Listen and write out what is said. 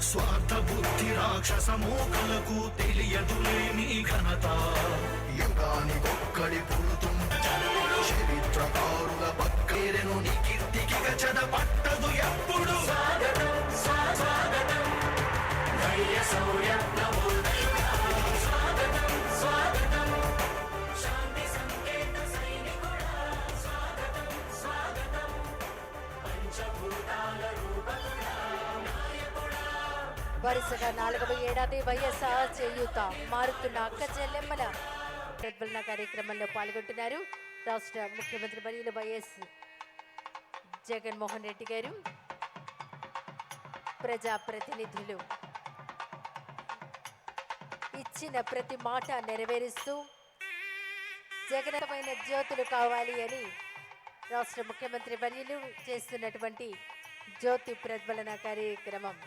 స్వార్థ బుద్ధి రాక్షస మూకలకు తెలియదులేని ఘనత. యుగానికొక్కడి పుడుతున్న చరిత్రకారుల పక్కేరెను నీ కీర్తికి గచద పట్టదు ఎప్పుడు. స్వాగతం స్వాగతం ధైర్య శౌర్య నవోదయుడా. స్వాగతం స్వాగతం శాంతి సంకేత సైనికుడా. స్వాగతం స్వాగతం పంచభూతాల రూపకుడా నాయకుడా. వరుసగా 4వ ఏడాది వైఎస్ఆర్ చేయూత మారుతున్న అక్క చెల్లెమ్మల ప్రతిఫలన కార్యక్రమంలో పాల్గొంటున్నారు రాష్ట్ర ముఖ్యమంత్రి వర్యులు వైఎస్ జగన్మోహన్ రెడ్డి గారు, ప్రజాప్రతినిధులు. ఇచ్చిన ప్రతి మాట నెరవేరుస్తూ జగనమైన జ్యోతులు కావాలి అని రాష్ట్ర ముఖ్యమంత్రి వర్యులు చేస్తున్నటువంటి జ్యోతి ప్రజ్వలన కార్యక్రమం